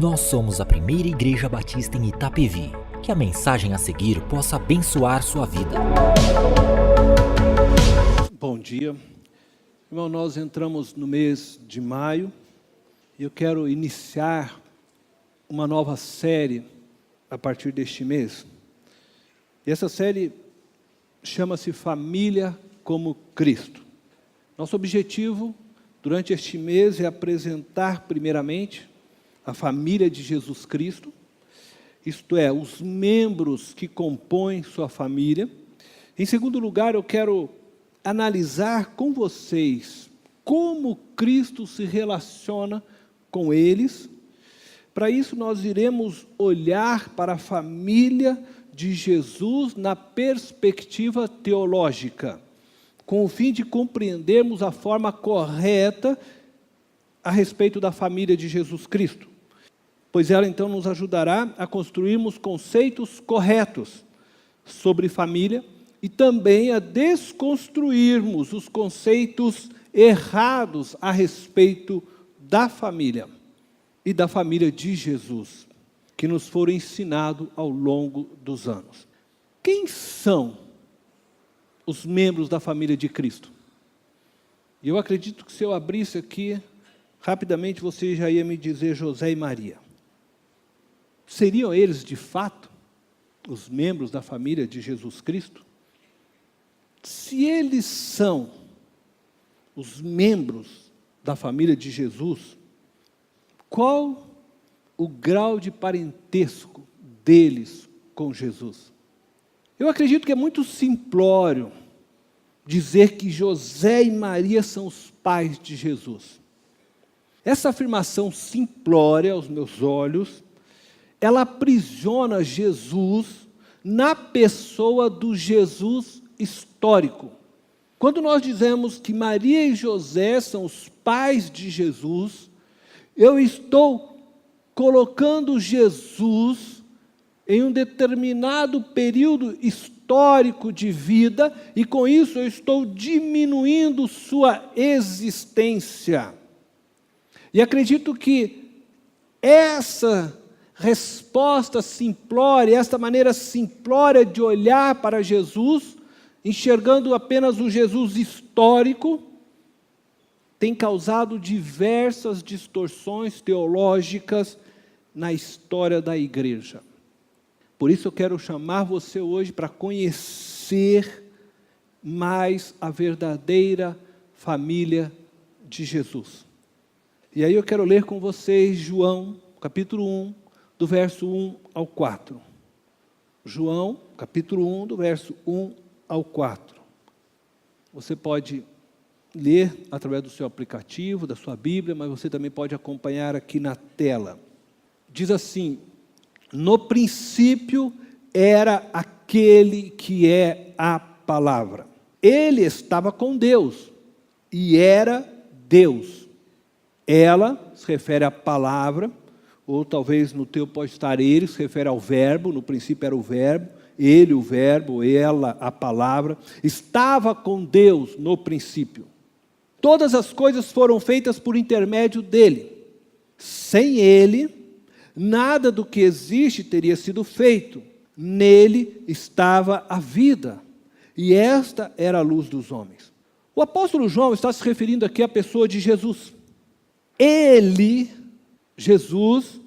Nós somos a primeira igreja batista em Itapevi. Que a mensagem a seguir possa abençoar sua vida. Bom dia. Irmão, nós entramos no mês de maio e eu quero iniciar uma nova série a partir deste mês. E essa série chama-se Família como Cristo. Nosso objetivo durante este mês é apresentar primeiramente a família de Jesus Cristo, isto é, os membros que compõem sua família. Em segundo lugar, eu quero analisar com vocês como Cristo se relaciona com eles. Para isso, nós iremos olhar para a família de Jesus na perspectiva teológica, com o fim de compreendermos a forma correta a respeito da família de Jesus Cristo. Pois ela então nos ajudará a construirmos conceitos corretos sobre família e também a desconstruirmos os conceitos errados a respeito da família e da família de Jesus, que nos foram ensinados ao longo dos anos. Quem são os membros da família de Cristo? E eu acredito que se eu abrisse aqui, rapidamente você já ia me dizer José e Maria. Seriam eles, de fato, os membros da família de Jesus Cristo? Se eles são os membros da família de Jesus, qual o grau de parentesco deles com Jesus? Eu acredito que é muito simplório dizer que José e Maria são os pais de Jesus. Essa afirmação simplória, aos meus olhos, ela aprisiona Jesus na pessoa do Jesus histórico. Quando nós dizemos que Maria e José são os pais de Jesus, eu estou colocando Jesus em um determinado período histórico de vida e com isso eu estou diminuindo sua existência. E acredito que essa resposta simplória, esta maneira simplória de olhar para Jesus, enxergando apenas o Jesus histórico, tem causado diversas distorções teológicas na história da igreja. Por isso eu quero chamar você hoje para conhecer mais a verdadeira família de Jesus. E aí eu quero ler com vocês João, capítulo 1, do verso 1 ao 4. João, capítulo 1, do verso 1 ao 4. Você pode ler através do seu aplicativo, da sua Bíblia, mas você também pode acompanhar aqui na tela. Diz assim: no princípio era aquele que é a palavra. Ele estava com Deus e era Deus. Ela se refere à palavra, ou talvez no teu pode estar ele, se refere ao verbo, no princípio era o verbo, ele o verbo, ela a palavra, estava com Deus no princípio. Todas as coisas foram feitas por intermédio dele. Sem ele, nada do que existe teria sido feito. Nele estava a vida, e esta era a luz dos homens. O apóstolo João está se referindo aqui à pessoa de Jesus. Ele, Jesus,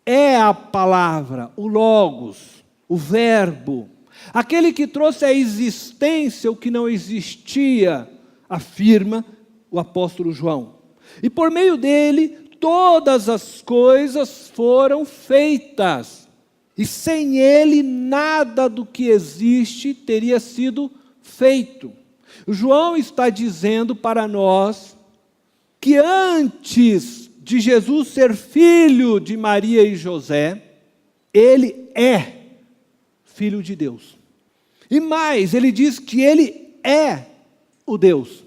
é a palavra, o Logos, o verbo, aquele que trouxe à existência o que não existia, afirma o apóstolo João. E por meio dele, todas as coisas foram feitas. E sem ele, nada do que existe teria sido feito. O João está dizendo para nós que antes de Jesus ser filho de Maria e José, ele é filho de Deus. E mais, ele diz que ele é o Deus,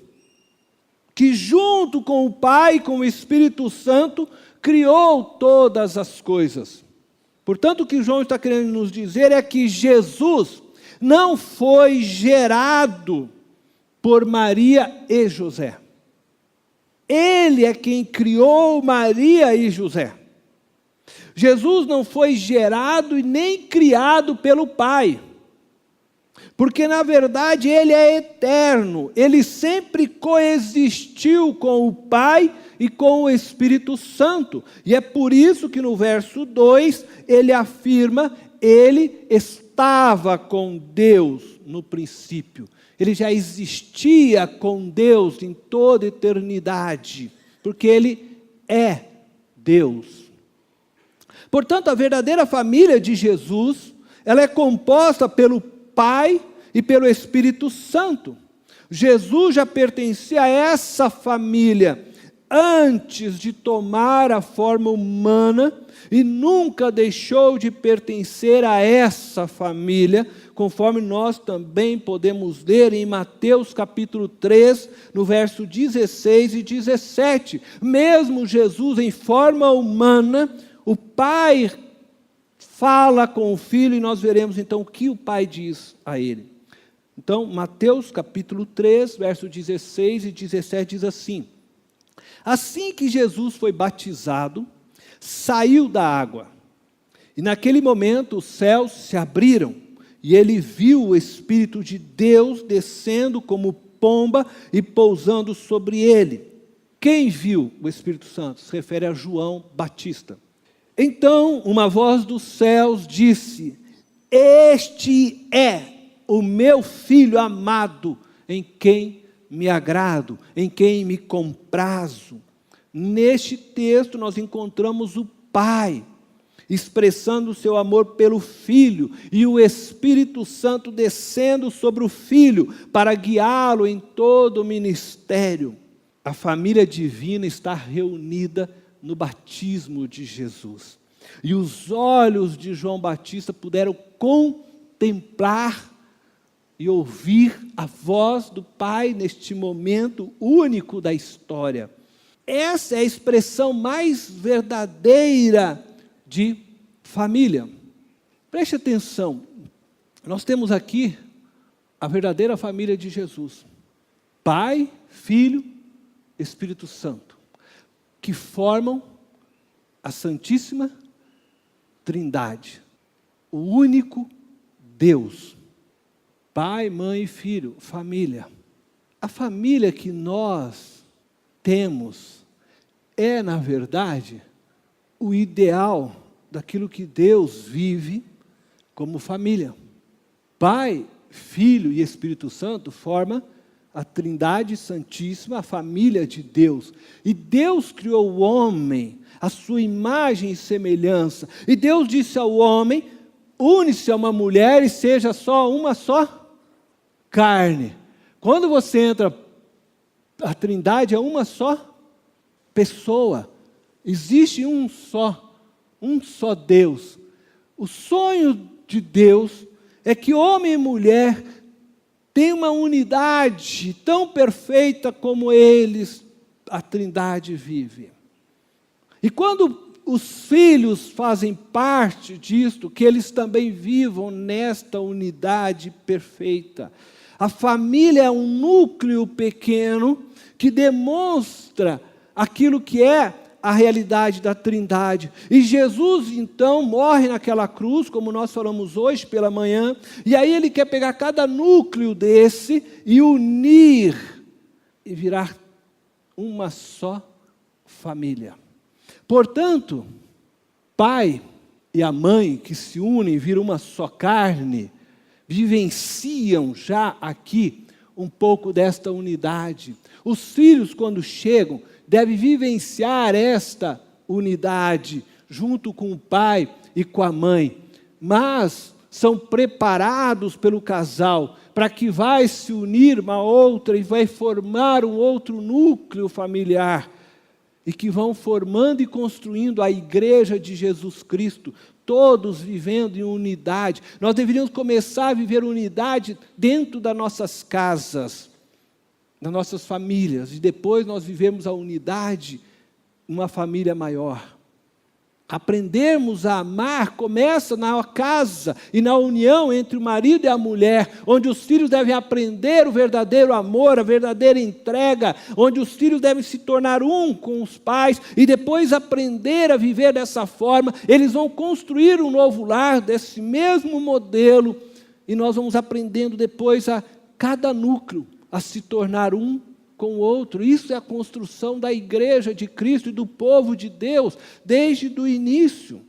que junto com o Pai e com o Espírito Santo, criou todas as coisas. Portanto, o que João está querendo nos dizer é que Jesus não foi gerado por Maria e José. Ele é quem criou Maria e José. Jesus não foi gerado e nem criado pelo Pai, porque na verdade Ele é eterno, Ele sempre coexistiu com o Pai e com o Espírito Santo, e é por isso que no verso 2 ele afirma, Ele estava com Deus no princípio, Ele já existia com Deus em toda a eternidade, porque Ele é Deus. Portanto, a verdadeira família de Jesus, ela é composta pelo Pai e pelo Espírito Santo. Jesus já pertencia a essa família antes de tomar a forma humana e nunca deixou de pertencer a essa família, conforme nós também podemos ler em Mateus capítulo 3, no verso 16 e 17. Mesmo Jesus em forma humana, o Pai fala com o Filho e nós veremos então o que o Pai diz a ele. Então, Mateus capítulo 3, verso 16 e 17 diz assim: assim que Jesus foi batizado, saiu da água, e naquele momento os céus se abriram, e ele viu o Espírito de Deus descendo como pomba e pousando sobre ele. Quem viu o Espírito Santo? Se refere a João Batista. Então, uma voz dos céus disse: este é o meu Filho amado, em quem me agrado, em quem me comprazo. Neste texto nós encontramos o Pai, expressando o seu amor pelo Filho, e o Espírito Santo descendo sobre o Filho, para guiá-lo em todo o ministério. A família divina está reunida no batismo de Jesus. E os olhos de João Batista puderam contemplar e ouvir a voz do Pai neste momento único da história. Essa é a expressão mais verdadeira de família. Preste atenção, nós temos aqui a verdadeira família de Jesus. Pai, Filho, Espírito Santo, que formam a Santíssima Trindade, o único Deus. Pai, mãe e filho, família. A família que nós temos é, na verdade, o ideal daquilo que Deus vive como família. Pai, Filho e Espírito Santo formam a Trindade Santíssima, a família de Deus. E Deus criou o homem, a sua imagem e semelhança. E Deus disse ao homem: une-se a uma mulher e seja só uma só carne. Quando você entra, a Trindade é uma só pessoa. Existe um só Deus. O sonho de Deus é que homem e mulher tenham uma unidade tão perfeita como eles, a Trindade, vive. E quando os filhos fazem parte disto, que eles também vivam nesta unidade perfeita. A família é um núcleo pequeno que demonstra aquilo que é a realidade da Trindade. E Jesus, então, morre naquela cruz, como nós falamos hoje pela manhã, e aí ele quer pegar cada núcleo desse e unir e virar uma só família. Portanto, pai e a mãe que se unem e viram uma só carne, vivenciam já aqui um pouco desta unidade. Os filhos, quando chegam, devem vivenciar esta unidade junto com o pai e com a mãe, mas são preparados pelo casal para que vai se unir uma outra e vai formar um outro núcleo familiar, e que vão formando e construindo a igreja de Jesus Cristo, todos vivendo em unidade. Nós deveríamos começar a viver unidade dentro das nossas casas, das nossas famílias, e depois nós vivemos a unidade numa família maior. Aprendermos a amar começa na casa e na união entre o marido e a mulher, onde os filhos devem aprender o verdadeiro amor, a verdadeira entrega, onde os filhos devem se tornar um com os pais e depois aprender a viver dessa forma. Eles vão construir um novo lar desse mesmo modelo e nós vamos aprendendo depois a cada núcleo a se tornar um com o outro. Isso é a construção da igreja de Cristo e do povo de Deus, desde o início.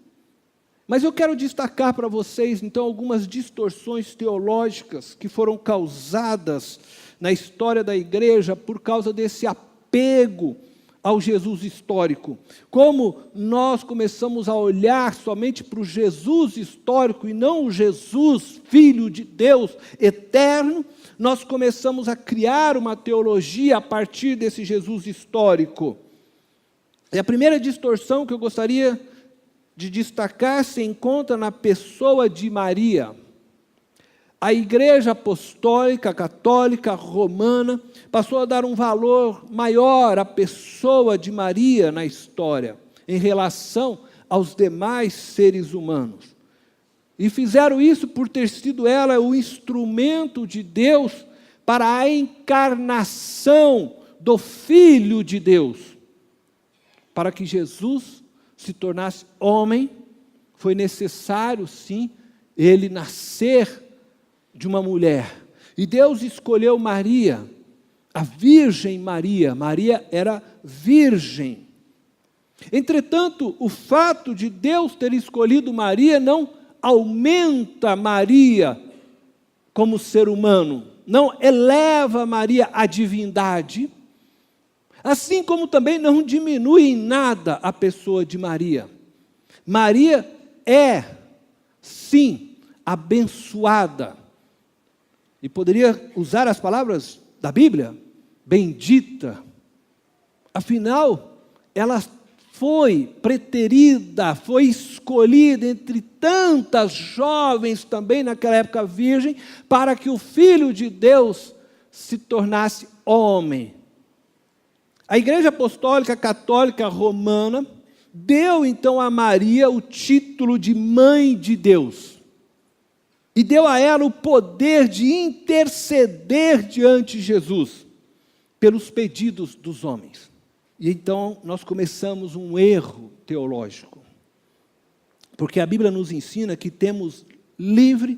Mas eu quero destacar para vocês, então, algumas distorções teológicas que foram causadas na história da igreja por causa desse apego ao Jesus histórico. Como nós começamos a olhar somente para o Jesus histórico e não o Jesus, Filho de Deus eterno, nós começamos a criar uma teologia a partir desse Jesus histórico. E a primeira distorção que eu gostaria de destacar se encontra na pessoa de Maria. A Igreja Apostólica, Católica, Romana, passou a dar um valor maior à pessoa de Maria na história, em relação aos demais seres humanos. E fizeram isso por ter sido ela o instrumento de Deus para a encarnação do Filho de Deus. Para que Jesus se tornasse homem, foi necessário, sim, ele nascer de uma mulher. E Deus escolheu Maria, a Virgem Maria. Maria era virgem. Entretanto, o fato de Deus ter escolhido Maria não aumenta Maria como ser humano, não eleva Maria à divindade, assim como também não diminui em nada a pessoa de Maria. Maria é, sim, abençoada. E poderia usar as palavras da Bíblia, bendita. Afinal, ela foi preterida, foi escolhida entre tantas jovens também naquela época virgem, para que o Filho de Deus se tornasse homem. A Igreja Apostólica Católica Romana deu então a Maria o título de Mãe de Deus. E deu a ela o poder de interceder diante de Jesus pelos pedidos dos homens. E então nós começamos um erro teológico. Porque a Bíblia nos ensina que temos livre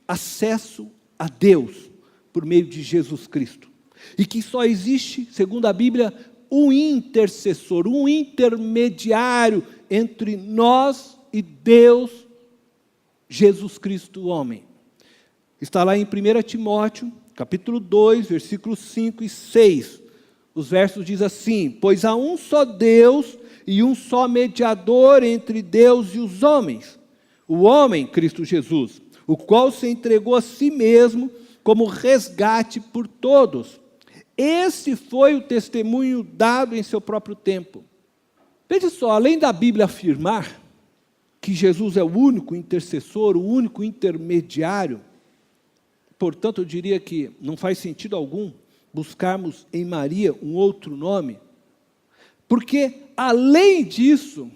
acesso a Deus por meio de Jesus Cristo. E que só existe, segundo a Bíblia, um intercessor, um intermediário entre nós e Deus, Jesus Cristo, homem. Está lá em 1 Timóteo, capítulo 2, versículos 5 e 6. Os versos dizem assim: pois há um só Deus e um só mediador entre Deus e os homens, o homem, Cristo Jesus, o qual se entregou a si mesmo como resgate por todos. Esse foi o testemunho dado em seu próprio tempo. Veja só, além da Bíblia afirmar que Jesus é o único intercessor, o único intermediário, portanto eu diria que não faz sentido algum buscarmos em Maria um outro nome, porque além disso,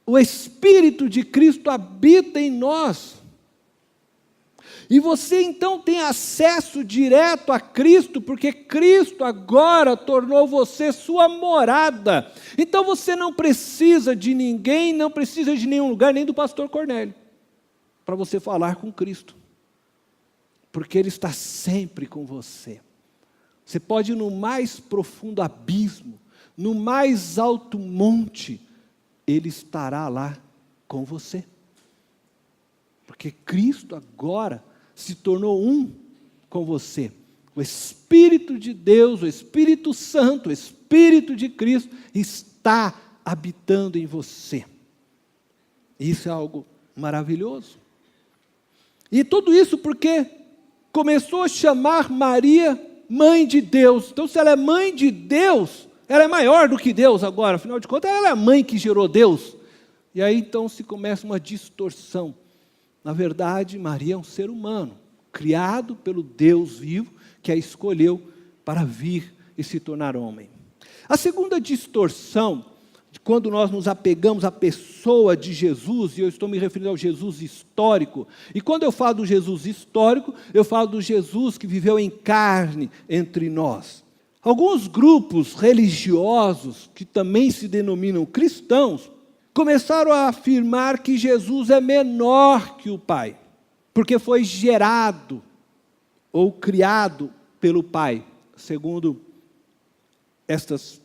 o Espírito de Cristo habita em nós. E você então tem acesso direto a Cristo, porque Cristo agora tornou você sua morada. Então você não precisa de ninguém, não precisa de nenhum lugar, nem do pastor Cornélio, para você falar com Cristo. Porque Ele está sempre com você. Você pode ir no mais profundo abismo, no mais alto monte, Ele estará lá com você. Porque Cristo agora se tornou um com você. O Espírito de Deus, o Espírito Santo, o Espírito de Cristo está habitando em você. Isso é algo maravilhoso. E tudo isso porque começou a chamar Maria Mãe de Deus. Então, se ela é Mãe de Deus, ela é maior do que Deus agora. Afinal de contas, ela é a mãe que gerou Deus. E aí, então, se começa uma distorção. Na verdade, Maria é um ser humano, criado pelo Deus vivo, que a escolheu para vir e se tornar homem. A segunda distorção quando nós nos apegamos à pessoa de Jesus, e eu estou me referindo ao Jesus histórico, e quando eu falo do Jesus histórico, eu falo do Jesus que viveu em carne entre nós. Alguns grupos religiosos, que também se denominam cristãos, começaram a afirmar que Jesus é menor que o Pai, porque foi gerado ou criado pelo Pai, segundo estas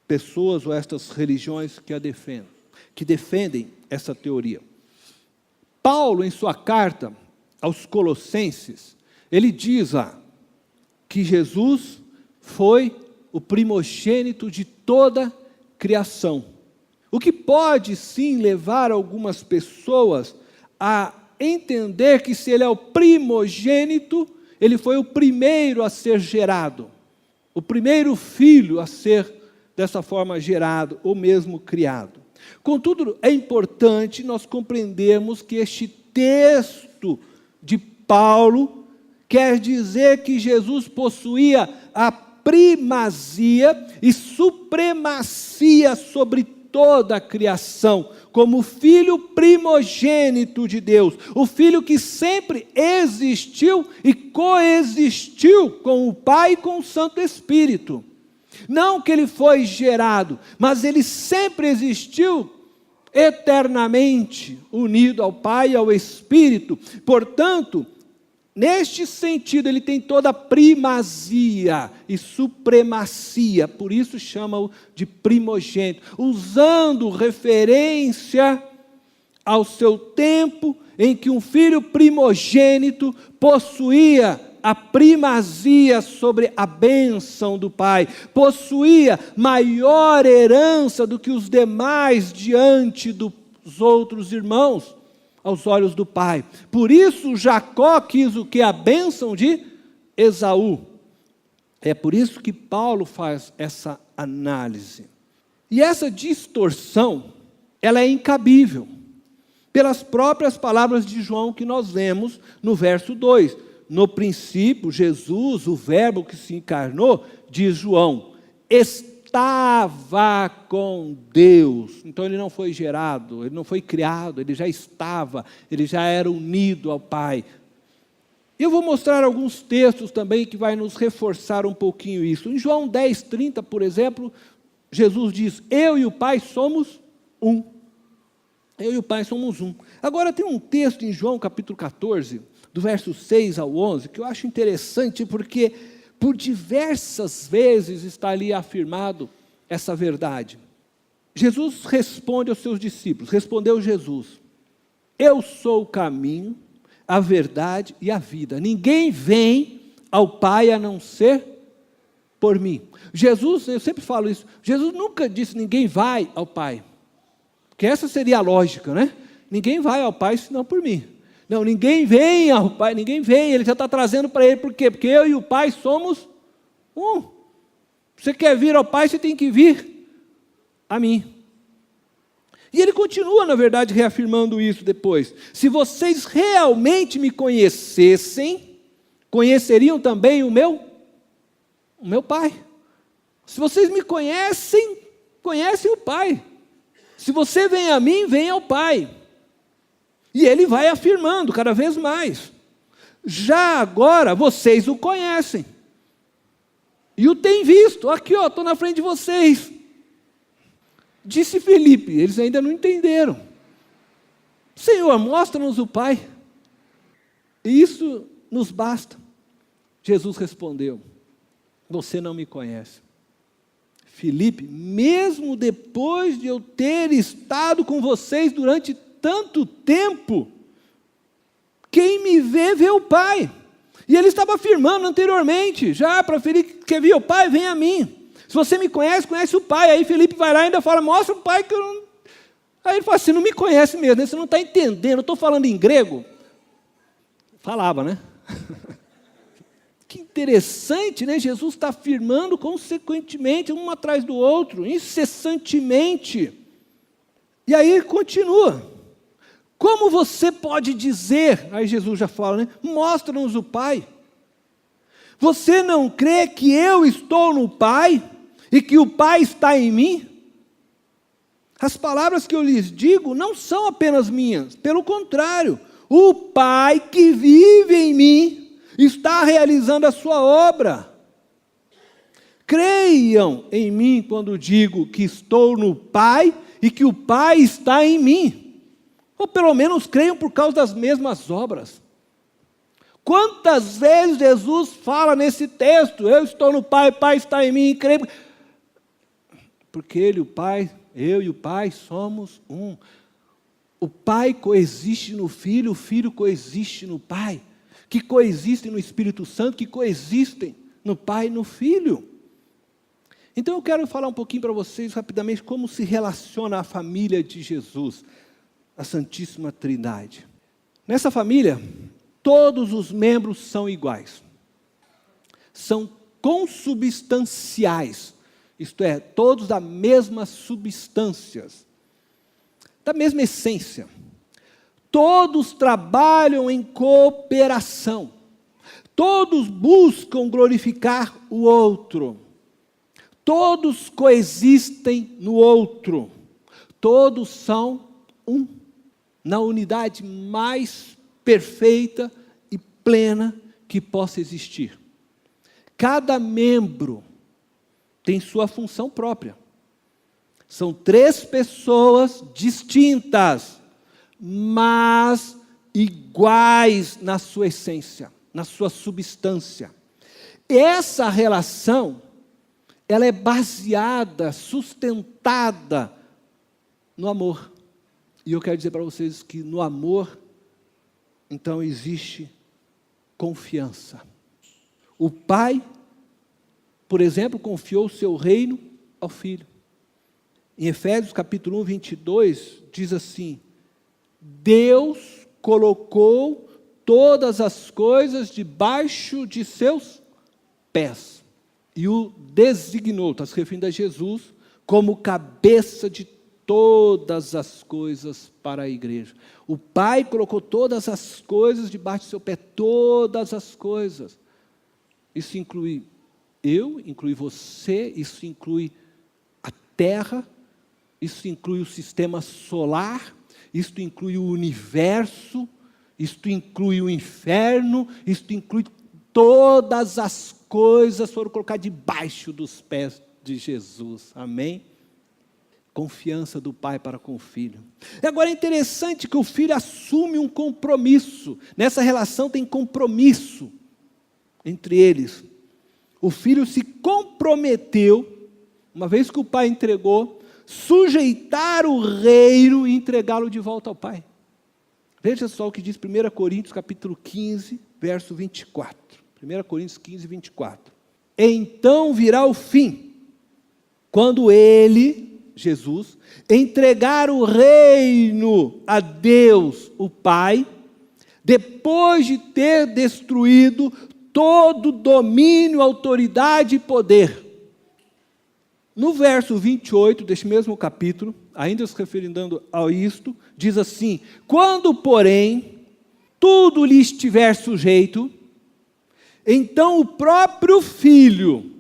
pessoas ou estas religiões que defendem essa teoria. Paulo, em sua carta aos Colossenses, ele diz que Jesus foi o primogênito de toda criação. O que pode sim levar algumas pessoas a entender que se ele é o primogênito, ele foi o primeiro a ser gerado, o primeiro filho a ser dessa forma gerado ou mesmo criado. Contudo, é importante nós compreendermos que este texto de Paulo quer dizer que Jesus possuía a primazia e supremacia sobre toda a criação, como filho primogênito de Deus, o filho que sempre existiu e coexistiu com o Pai e com o Santo Espírito. Não que ele foi gerado, mas ele sempre existiu eternamente unido ao Pai e ao Espírito. Portanto, neste sentido, ele tem toda a primazia e supremacia, por isso chama-o de primogênito, usando referência ao seu tempo em que um filho primogênito possuía a primazia sobre a bênção do Pai, possuía maior herança do que os demais diante dos outros irmãos, aos olhos do Pai. Por isso Jacó quis o que? A bênção de Esaú. É por isso que Paulo faz essa análise. E essa distorção, ela é incabível, pelas próprias palavras de João que nós vemos no verso 2. No princípio, Jesus, o verbo que se encarnou, diz João, estava com Deus. Então ele não foi gerado, ele não foi criado, ele já estava, ele já era unido ao Pai. Eu vou mostrar alguns textos também que vai nos reforçar um pouquinho isso. Em João 10:30, por exemplo, Jesus diz, eu e o Pai somos um. Eu e o Pai somos um. Agora tem um texto em João capítulo 14, do verso 6 ao 11, que eu acho interessante porque por diversas vezes está ali afirmado essa verdade. Jesus responde aos seus discípulos, respondeu Jesus, eu sou o caminho, a verdade e a vida. Ninguém vem ao Pai a não ser por mim. Jesus, eu sempre falo isso, Jesus nunca disse ninguém vai ao Pai, porque essa seria a lógica, né? Ninguém vai ao Pai senão por mim. Não, ninguém vem ao Pai, ninguém vem, ele já está trazendo para ele, por quê? Porque eu e o Pai somos um. Você quer vir ao Pai, você tem que vir a mim. E ele continua, na verdade, reafirmando isso depois. Se vocês realmente me conhecessem, conheceriam também o meu Pai. Se vocês me conhecem, conhecem o Pai. Se você vem a mim, vem ao Pai. E ele vai afirmando cada vez mais. Já agora, vocês o conhecem. E o têm visto. Aqui, ó, estou na frente de vocês. Disse Filipe, eles ainda não entenderam. Senhor, mostra-nos o Pai. E isso nos basta. Jesus respondeu, você não me conhece. Filipe, mesmo depois de eu ter estado com vocês durante tanto tempo, quem me vê, vê o Pai. E ele estava afirmando anteriormente, já para Filipe, quer ver o Pai, vem a mim. Se você me conhece, conhece o Pai. Aí Filipe vai lá e ainda fala, mostra o Pai que eu não... Aí ele fala, você não me conhece mesmo, você não está entendendo, eu estou falando em grego. Falava, né? Que interessante, né? Jesus está afirmando consequentemente, um atrás do outro, incessantemente. E aí continua. Como você pode dizer, aí Jesus já fala, né? Mostra-nos o Pai. Você não crê que eu estou no Pai e que o Pai está em mim? As palavras que eu lhes digo não são apenas minhas, pelo contrário, o Pai que vive em mim está realizando a sua obra. Creiam em mim quando digo que estou no Pai e que o Pai está em mim. Ou pelo menos creiam por causa das mesmas obras. Quantas vezes Jesus fala nesse texto, eu estou no Pai, o Pai está em mim, creio. Porque Ele, o Pai, eu e o Pai somos um. O Pai coexiste no Filho, o Filho coexiste no Pai, que coexistem no Espírito Santo, que coexistem no Pai e no Filho. Então eu quero falar um pouquinho para vocês rapidamente como se relaciona a família de Jesus, a Santíssima Trindade. Nessa família, todos os membros são iguais, são consubstanciais, isto é, todos da mesma substância, da mesma essência. Todos trabalham em cooperação, todos buscam glorificar o outro, todos coexistem no outro, todos são um, na unidade mais perfeita e plena que possa existir. Cada membro tem sua função própria. São 3 pessoas distintas, mas iguais na sua essência, na sua substância. Essa relação, ela é baseada, sustentada no amor. E eu quero dizer para vocês que no amor, então existe confiança. O Pai, por exemplo, confiou o seu reino ao Filho. Em Efésios capítulo 1, 22, diz assim: Deus colocou todas as coisas debaixo de seus pés e o designou, está se referindo a Jesus, como cabeça de todas as coisas para a igreja. O Pai colocou todas as coisas debaixo do seu pé, todas as coisas. Isso inclui eu, inclui você, isso inclui a terra, isso inclui o sistema solar, isso inclui o universo, isso inclui o inferno, isso inclui todas as coisas foram colocadas debaixo dos pés de Jesus. Amém? Confiança do Pai para com o Filho. E agora é interessante que o Filho assume um compromisso. Nessa relação tem compromisso entre eles. O Filho se comprometeu, uma vez que o Pai entregou, sujeitar o reino e entregá-lo de volta ao Pai. Veja só o que diz 1 Coríntios capítulo 15, verso 24. 1 Coríntios 15, 24. Então virá o fim, quando Ele, Jesus, entregar o reino a Deus, o Pai, depois de ter destruído todo domínio, autoridade e poder. No verso 28 deste mesmo capítulo, ainda se referindo a isto, diz assim: quando, porém, tudo lhe estiver sujeito, então o próprio Filho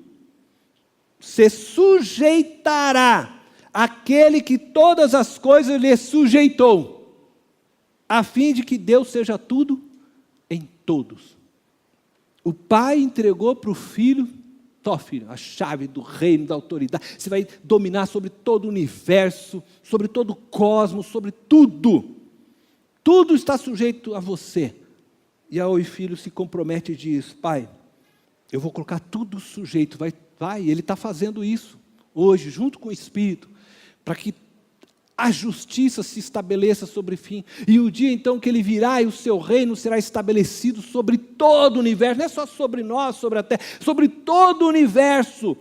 se sujeitará àquele que todas as coisas lhe sujeitou, a fim de que Deus seja tudo em todos. O Pai entregou para o Filho, filho, a chave do reino, da autoridade. Você vai dominar sobre todo o universo, sobre todo o cosmos, sobre tudo. Tudo está sujeito a você. E aí o Filho se compromete e diz: Pai, eu vou colocar tudo sujeito. Vai, Ele está fazendo isso hoje, junto com o Espírito, para que a justiça se estabeleça sobre o fim. E o dia então que Ele virá e o seu reino será estabelecido sobre todo o universo, não é só sobre nós, sobre a terra, sobre todo o universo.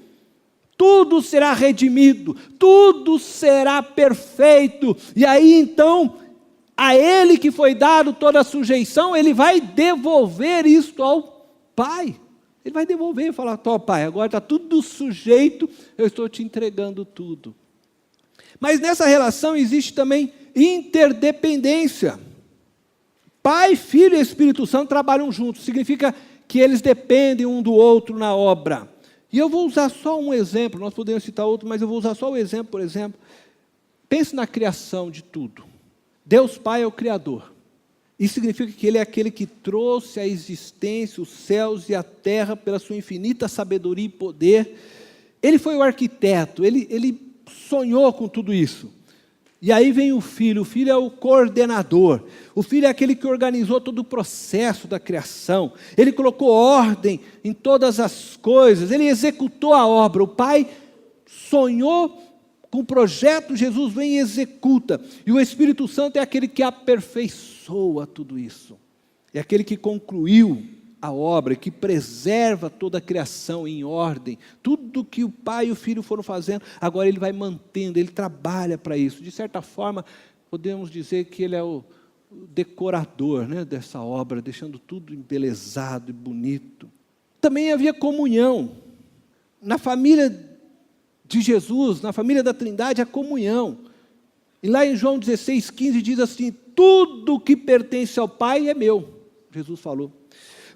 Tudo será redimido, tudo será perfeito. E aí então, a Ele que foi dado toda a sujeição, Ele vai devolver isto ao Pai. Ele vai devolver e falar: Pai, agora está tudo sujeito, eu estou te entregando tudo. Mas nessa relação existe também interdependência. Pai, Filho e Espírito Santo trabalham juntos. Significa que eles dependem um do outro na obra. E eu vou usar só um exemplo. Nós podemos citar outro, mas eu vou usar só o exemplo, por exemplo. pense na criação de tudo. Deus Pai é o Criador. Isso significa que Ele é aquele que trouxe à existência os céus e a terra pela sua infinita sabedoria e poder. Ele foi o arquiteto, ele sonhou com tudo isso. E aí vem o Filho é o coordenador. O Filho é aquele que organizou todo o processo da criação. Ele colocou ordem em todas as coisas, ele executou a obra. O Pai sonhou com o projeto, Jesus vem e executa. E o Espírito Santo é aquele que aperfeiçoa tudo isso. É aquele que concluiu a obra, que preserva toda a criação em ordem. Tudo que o Pai e o Filho foram fazendo, agora Ele vai mantendo, Ele trabalha para isso. De certa forma, podemos dizer que Ele é o decorador, né, dessa obra, deixando tudo embelezado e bonito. Também havia comunhão. Na família de Jesus, na família da Trindade, a comunhão. E lá em João 16,15 diz assim: tudo que pertence ao Pai é meu, Jesus falou.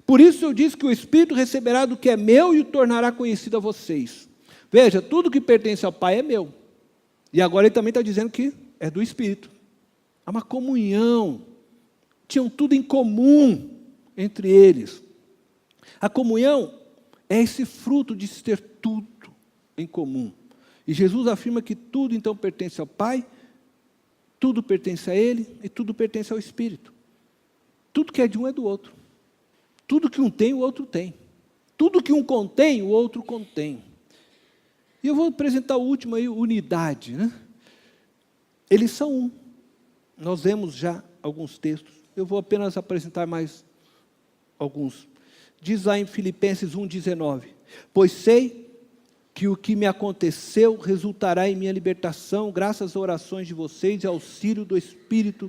Por isso eu disse que o Espírito receberá do que é meu e o tornará conhecido a vocês. Veja, tudo que pertence ao Pai é meu. E agora ele também está dizendo que é do Espírito. Há uma comunhão. Tinham tudo em comum entre eles. A comunhão é esse fruto de se ter tudo em comum. E Jesus afirma que tudo então pertence ao Pai, tudo pertence a Ele e tudo pertence ao Espírito. Tudo que é de um é do outro. Tudo que um tem, o outro tem. Tudo que um contém, o outro contém. E eu vou apresentar o último aí, unidade, né? Eles são um. Nós vemos já alguns textos. Eu vou apenas apresentar mais alguns. Diz lá em Filipenses 1,19: pois sei que o que me aconteceu resultará em minha libertação, graças às orações de vocês e ao auxílio do Espírito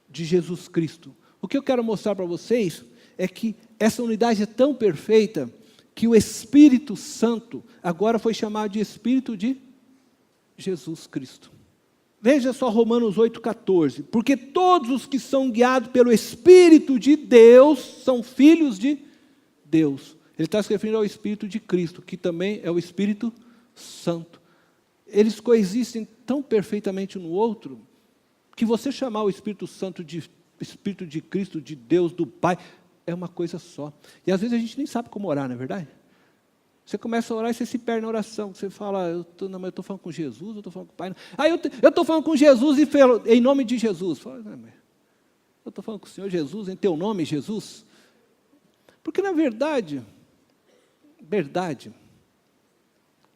de Jesus Cristo. O que eu quero mostrar para vocês é que essa unidade é tão perfeita que o Espírito Santo agora foi chamado de Espírito de Jesus Cristo. Veja só Romanos 8,14. Porque todos os que são guiados pelo Espírito de Deus são filhos de Deus. Ele está se referindo ao Espírito de Cristo, que também é o Espírito Santo. Eles coexistem tão perfeitamente um no outro, que você chamar o Espírito Santo de Espírito de Cristo, de Deus, do Pai, é uma coisa só. E às vezes a gente nem sabe como orar, não é verdade? Você começa a orar e você se perde na oração. Você fala, eu estou falando com Jesus, eu estou falando com o Pai. Ah, eu estou falando com Jesus e em nome de Jesus. Eu estou falando com o Senhor Jesus, em teu nome, Jesus. Porque na verdade,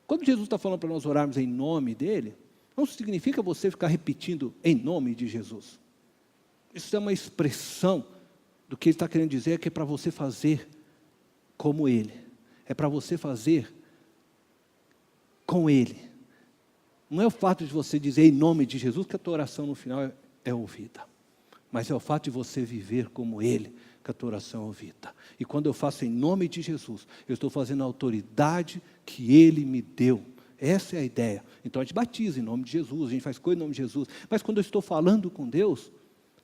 quando Jesus está falando para nós orarmos em nome dEle, não significa você ficar repetindo em nome de Jesus. Isso é uma expressão do que Ele está querendo dizer, que é para você fazer como Ele. É para você fazer com Ele. Não é o fato de você dizer em nome de Jesus que a tua oração no final é ouvida. Mas é o fato de você viver como Ele, que a tua oração é ouvida. E quando eu faço em nome de Jesus, eu estou fazendo a autoridade que Ele me deu. Essa é a ideia. Então a gente batiza em nome de Jesus, a gente faz coisa em nome de Jesus. Mas quando eu estou falando com Deus,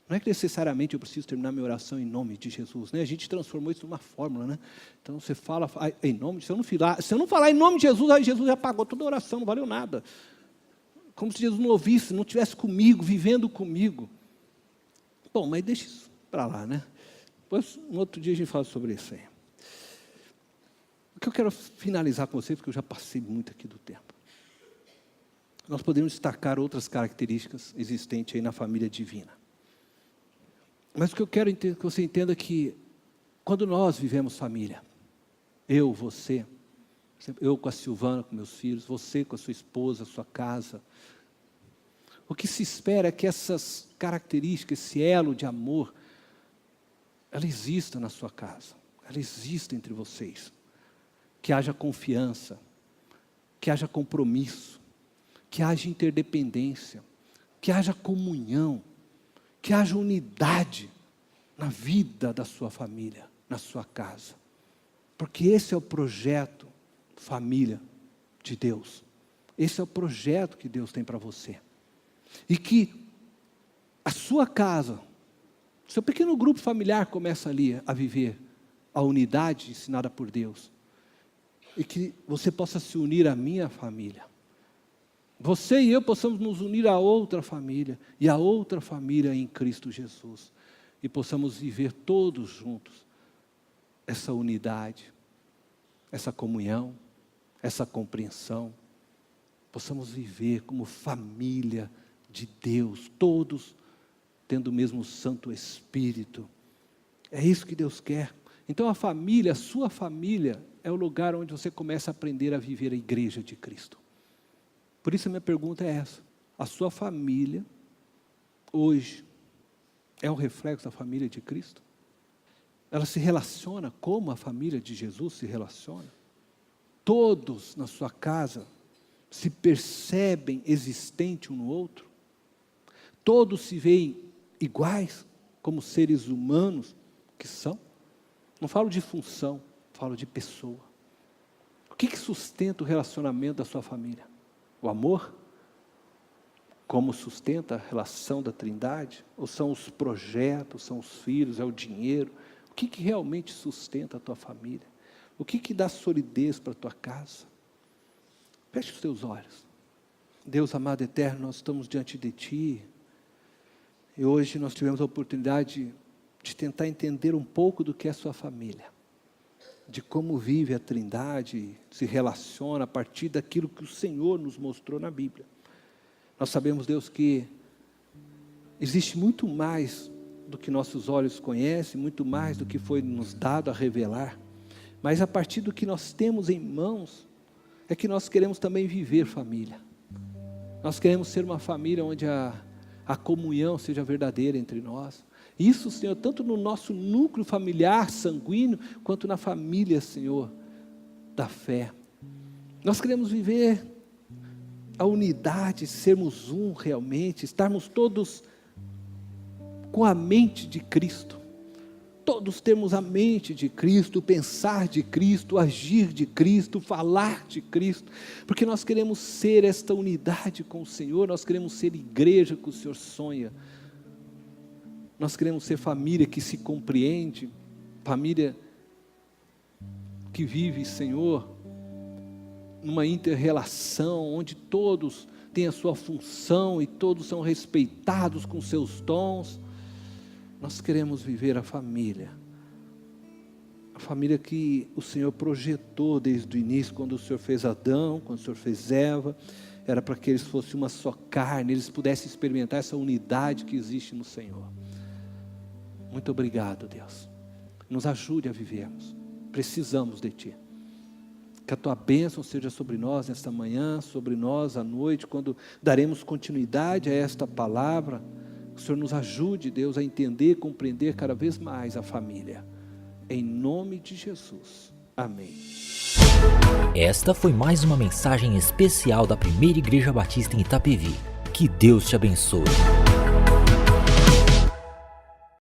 não é que necessariamente eu preciso terminar minha oração em nome de Jesus, né? A gente transformou isso numa fórmula, né? Então você fala em nome de Jesus, se eu não falar em nome de Jesus, aí Jesus já pagou toda a oração, não valeu nada. Como se Jesus não ouvisse, não estivesse comigo, vivendo comigo. Bom, mas deixa isso para lá, né? Depois, um outro dia a gente fala sobre isso aí. O que eu quero finalizar com vocês, porque eu já passei muito aqui do tempo. Nós podemos destacar outras características existentes aí na família divina. Mas o que eu quero que você entenda é que, quando nós vivemos família, eu, você, eu com a Silvana, com meus filhos, você com a sua esposa, a sua casa, o que se espera é que essas características, esse elo de amor, ela exista na sua casa, ela exista entre vocês, que haja confiança, que haja compromisso, que haja interdependência, que haja comunhão, que haja unidade na vida da sua família, na sua casa. Porque esse é o projeto família de Deus. Esse é o projeto que Deus tem para você. E que a sua casa, seu pequeno grupo familiar começa ali a viver a unidade ensinada por Deus. E que você possa se unir à minha família. você e eu possamos nos unir a outra família, e a outra família em Cristo Jesus, e possamos viver todos juntos essa unidade, essa comunhão, essa compreensão, possamos viver como família de Deus, todos tendo o mesmo Santo Espírito. É isso que Deus quer. Então a família, a sua família, é o lugar onde você começa a aprender a viver a igreja de Cristo. Por isso a minha pergunta é essa: a sua família, hoje, é um reflexo da família de Cristo? Ela se relaciona como a família de Jesus se relaciona? Todos na sua casa se percebem existente um no outro? Todos se veem iguais como seres humanos que são? Não falo de função, falo de pessoa. O que sustenta o relacionamento da sua família? O amor? Como sustenta a relação da Trindade? Ou são os projetos, são os filhos, é o dinheiro? O que realmente sustenta a tua família? O que dá solidez para a tua casa? Feche os teus olhos. Deus amado eterno, nós estamos diante de Ti. E hoje nós tivemos a oportunidade de tentar entender um pouco do que é a sua família. De como vive a Trindade, se relaciona a partir daquilo que o Senhor nos mostrou na Bíblia. Nós sabemos, Deus, que existe muito mais do que nossos olhos conhecem, muito mais do que foi nos dado a revelar. Mas a partir do que nós temos em mãos, é que nós queremos também viver família. Nós queremos ser uma família onde a comunhão seja verdadeira entre nós. Isso, Senhor, tanto no nosso núcleo familiar, sanguíneo, quanto na família, Senhor, da fé. Nós queremos viver a unidade, sermos um realmente, estarmos todos com a mente de Cristo. Todos temos a mente de Cristo, o pensar de Cristo, o agir de Cristo, o falar de Cristo, porque nós queremos ser esta unidade com o Senhor, nós queremos ser igreja que o Senhor sonha. Nós queremos ser família que se compreende, família que vive, Senhor, numa inter-relação, onde todos têm a sua função e todos são respeitados com seus dons. Nós queremos viver a família que o Senhor projetou desde o início, quando o Senhor fez Adão, quando o Senhor fez Eva, era para que eles fossem uma só carne, eles pudessem experimentar essa unidade que existe no Senhor. Muito obrigado, Deus. Nos ajude a vivermos. Precisamos de Ti. Que a Tua bênção seja sobre nós nesta manhã, sobre nós à noite, quando daremos continuidade a esta palavra. Que o Senhor nos ajude, Deus, a entender, compreender cada vez mais a família. Em nome de Jesus. Amém. Esta foi mais uma mensagem especial da Primeira Igreja Batista em Itapevi. Que Deus te abençoe.